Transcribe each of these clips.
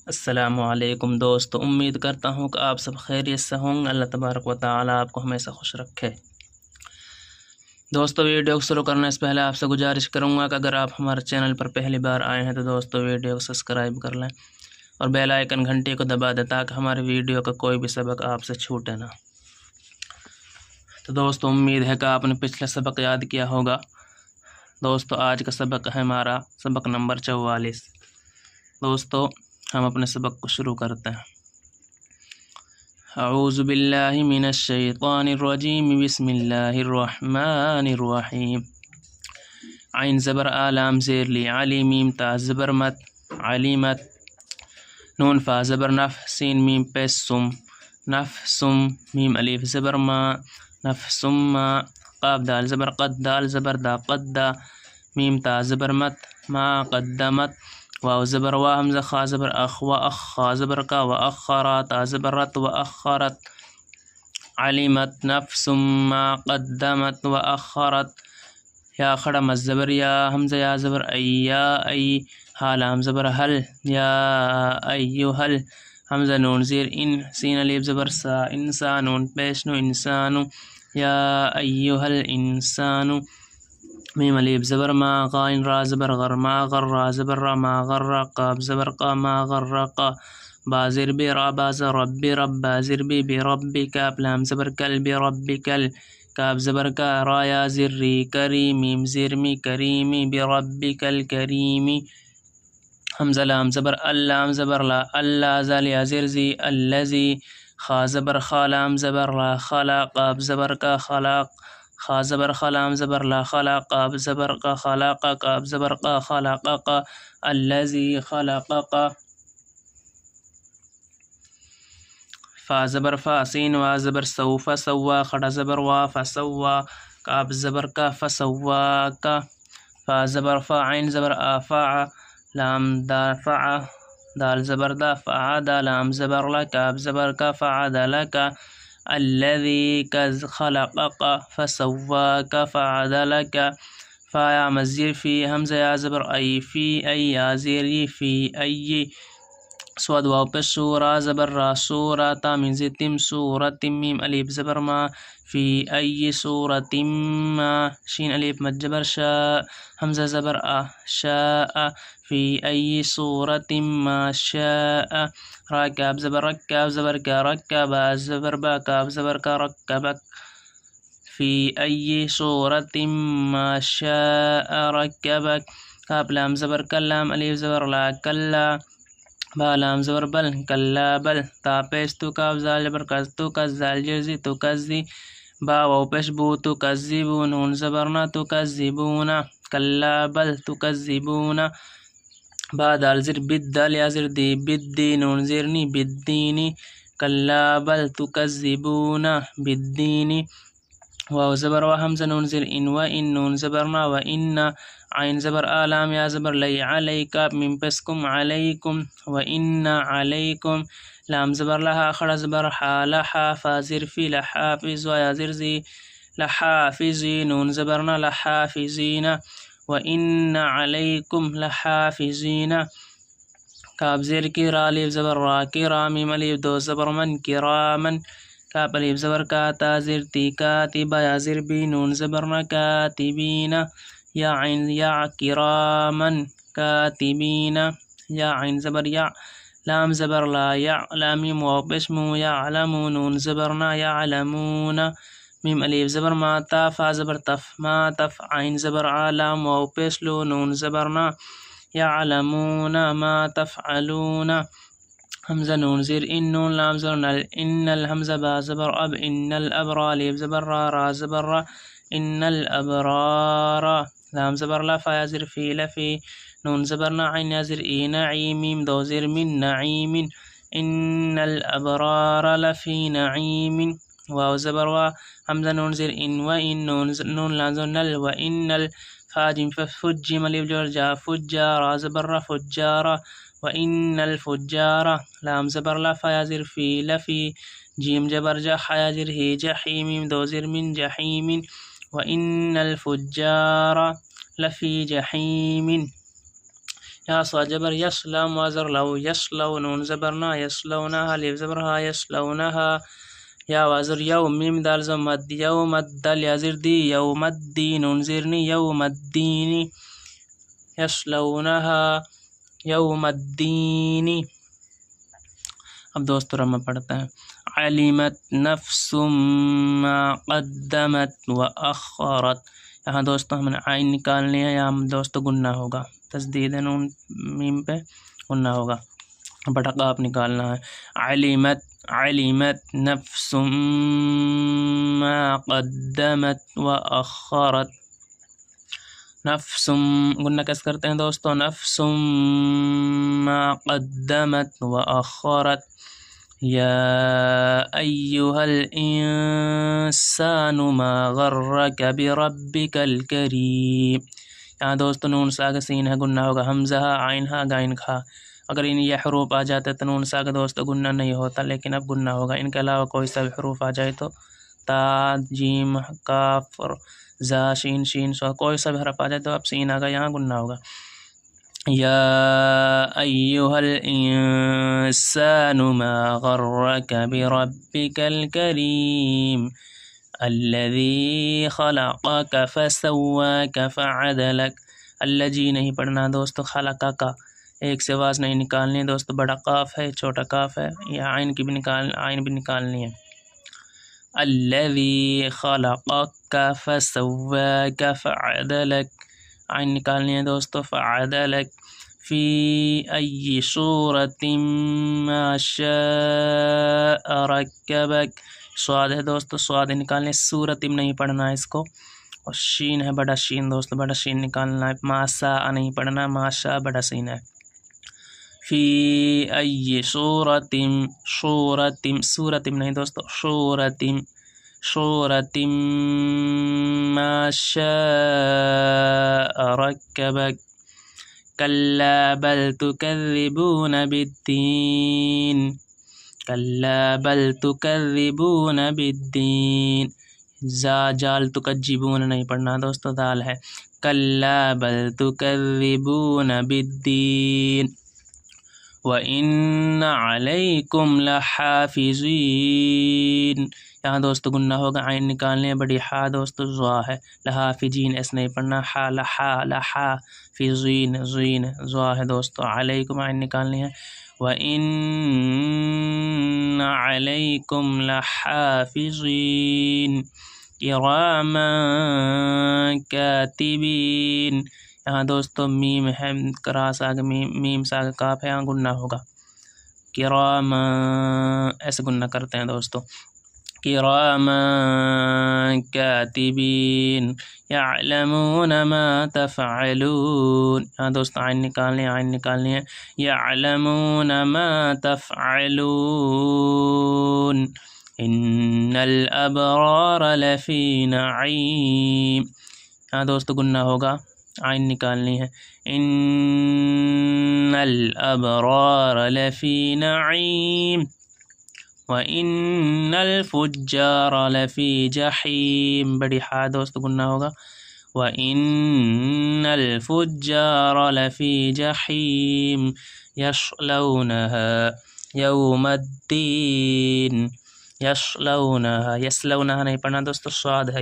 السلام علیکم دوستو، امید کرتا ہوں کہ آپ سب خیریت سے ہوں۔ اللہ تبارک و تعالیٰ آپ کو ہمیشہ خوش رکھے۔ دوستو، ویڈیو کو شروع کرنے سے پہلے آپ سے گزارش کروں گا کہ اگر آپ ہمارے چینل پر پہلی بار آئے ہیں تو دوستو ویڈیو کو سبسکرائب کر لیں اور بیل آئیکن گھنٹی کو دبا دیں تاکہ ہماری ویڈیو کا کوئی بھی سبق آپ سے چھوٹے نہ۔ تو دوستو، امید ہے کہ آپ نے پچھلا سبق یاد کیا ہوگا۔ دوستو، آج کا سبق ہے ہمارا سبق نمبر 44۔ دوستو، ہم اپنے سبق کو شروع کرتے ہیں۔ اعوذ باللہ من الشیطان الرجیم، بسم اللہ الرحمن الرحیم۔ عین زبر آ لام زیر لی علی، میم تا زبر مت علیمت، نون فا زبر نف سین میم پیش سم نفسم، میم الف زبر ما نفسم ما، قاف دال زبر قد دال زبر دا قد دا، میم تا زبر مت ما قدمت، واو زبر وا حمزہ خا زبر اخ و اخ خا زبر کا و اخرا تا زبر رت و اخرت، علمت نفس ما قدمت و اخرت، یا خڑا مز زبر یا حمزہ یا زبر ای یا ای، ہا لام زبر حل یا ایہل، حمزہ نون زیر ان سین الف زبر سا انسا، نون پیش نو انسانو، یا ایہل انسانو، میم الف زبر ما غائن را زبر غر ما غر را زبر را ما غر، قاف زبر قا ما غرق، با زر بی را باز رب رب با زر بی بی رب، کاف لام زبر کل بی رب کل، کاف زبر کا را یا زر ری کری، میم زر می کریمی بی رب کل کریمی، حمزہ لام زبر اللام زبر لا اللہ، زال یا زر زی الذی، خا زبر خا لام زبر لا خلا، قاف زبر کا خلاق، خا زبر خلام زبر لا خلا، قاف زبر کا خلاق، قاف زبر کا خلق، الذی خلق، فا زبر فا سین وا زبر سوف سوا، خڑا زبر وا فسوا، قاف زبر کا فسواک، فا زبر فا عین زبر آفا، لام دا فع دال زبر دا فع دا، لام زبر لا، قاف زبر کا فعدلک، الذي كز خلقك فسواك فعدلك، فا یا مزیر فی حمزہ یا زبر ای فی ای یا زیری فی ای، سواد واو پش سورا زبر را سورا، تا من زتم سورت، میم الف زبر ما فی ای سورت ما، شین الف مد زبر شا حمزہ زبر ا شاء، فی ای سورت ما شاء، را کاف زبر رک کاف زبر کا رکب زبر با کاف زبر کا رکبک، فی ای سورت ما شاء رکبک، کاف لام زبر کلام الف زبر لا کلا، با لام زبر بل کلا بل، تا پیش تو کاف زال زبر کز تو کز زال جرزی تو کزی، با واو پیش بو تو کذبو، نون زبرنا تو کذبونا، کلا بل تو کذبونا، با دال زر بد دال یا زر دی بدی، نون زرنی بدینی، کلا بل تو کذبونا بدینی، واو زبر و حمزہ نون زر ان و ان، نون زبرنا و ان، عین زبر آلام یا زبر لی علیکا، من پسکم علیکم و ان علیکم، لام زبر لها خڑا زبر حال حا، فا زر فی لحافظ و یا زر زی لحافظی، نون زبرنا لحافظین و ان علیکم لحافظین، کاف زر کی را الف زبر را کرا، میم الف دو زبر من کرامن، کاف الف زبر کا تا زر تی کاتبا یا زر بی، نون زبرنا کاتبین، یا عین یا کرامن کاتبین، یا عین زبر یا لام زبر لا یعلم، واو بشمو یعلمو، نون زبرنا یعلمون، میم الف زبر ما تا فا زبر تف ما تف، عین زبر عالم واو پیشلو، نون زبرنا یعلمون ما تفعلون، حمزہ نون زیر ان، نون لام زبر نل ان، الحمزہ با زبر اب ان الابرار، الف زبر را را زبر را ان الابرار، لام زبر لا فا یا زر فی لفی، نون زبرنا عین یا زر ای نعیم، دو زر من نعیم، ان الابرار لفی نعیم، واو زبر وا حمزہ نون زر ان و ان، نون لام زبر نل و ان الفاجم فجم الف جر جا فجارا زبر را فجارا و ان الفجار، لام زبر لا فا یا زر فی لفی، جیم جبر جا حیا زر ہی جحیم، دو زر من جحیم، و ان الفجار لفی جحیم، یا صاد زبر یس لام وا زبر لو یسلو نون زبر نا یسلونها الف زبر ها یسلونها یا وا زر یو میم دال زم مد یوم الدال یا زر دی یوم الدین نون زرنی یوم الدین یسلونها یوم الدین. اب دوستو رمہ پڑھتے ہیں. علمت نفس ما قدمت و اخرت. یہاں دوستو ہم نے عین نکالنی ہے، یہاں دوستو گننا ہوگا، تشدید نون میم پہ گننا ہوگا، بڑا قاف نکالنا ہے. علمت نفس ما قدمت و اخرت. نفس گننا کیسے کرتے ہیں دوستو؟ نفس ما قدمت و اخرت. یا ایہا الانسان ما غرک بربک الکریم. یہاں دوستو نون ساگ سین ہے، گننا ہوگا، حمزہ عین ہا غین کھا. اگر ان یہ حروف آ جاتے تو نون ساگ دوستو گننا نہیں ہوتا، لیکن اب گننا ہوگا. ان کے علاوہ کوئی سا بھی حروف آ جائے تو تا جیم کاف زا شین شین سو کوئی سا بھی حرف آ جائے تو اب سین آگا، یہاں گننا ہوگا. یا ایہا الانسان ما غرک بربک الکریم الذی خلقک فسواک فعدلک. الذی نہیں پڑھنا دوستو، خلقہ کا ایک سے آواز نہیں نکالنی دوستو، بڑا قاف ہے چھوٹا قاف ہے، یہ عین کی بھی عین بھی نکالنی ہے. الذی خلقک فسواک فعدلک، عین نکالنی ہے دوستو، فعدلک. فی ای صورت ما شاء رکبک. سواد ہے دوستو، سواد نکالنے، صورت نہیں پڑھنا ہے اس کو، اور شین ہے بڑا شین دوستو، بڑا شین نکالنا ہے. ماسا نہیں پڑھنا، ماشا بڑا شین ہے. فی ای صورت، صورت نہیں دوستو، صورت ما شاء رکبک. کلا بل تکذبون بالدین، کلا بل تکذبون بالدین. زا جال تکذبون نہیں پڑھنا دوستو، دال ہے. کلا بل تکذبون بالدین. وَإِنَّ عَلَيْكُمْ لَحَافِظِينَ. یہاں دوستو گننا ہوگا، عین نکالنے، بڑی ہا دوستو زوا ہے. لحافظین ایس نہیں پڑھنا، ہا لحا لحا فِظین زین زوا ہے دوستو. علیکم عین نکالنی ہے. وَإِنَّ عَلَيْكُمْ لَحَافِظِينَ كِرَامًا كَاتِبِينَ. یہاں دوستو میم ہے، کراس آگے میم سے آگے کاف ہے، یہاں گننا ہوگا. کرام ایسے گننا کرتے ہیں دوستو. کرام کاتبین یعلمون ما تفعلون. یہاں دوستو عین نکالنی ہے. یعلمون ما تفعلون ان الابرار لفی نعیم. یہاں دوستو گننا ہوگا، عین نکالنی ہے. ان الابرار لفی نعیم وان الفجار لفی جحیم. بڑی ہا دوست گننا ہوگا. وان الفجار لفی جحیم یصلونها یوم الدین. یصلونها، یصلونها نہیں پڑھنا دوستو، صاد ہے،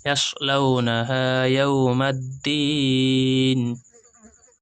یصلونها یوم الدین.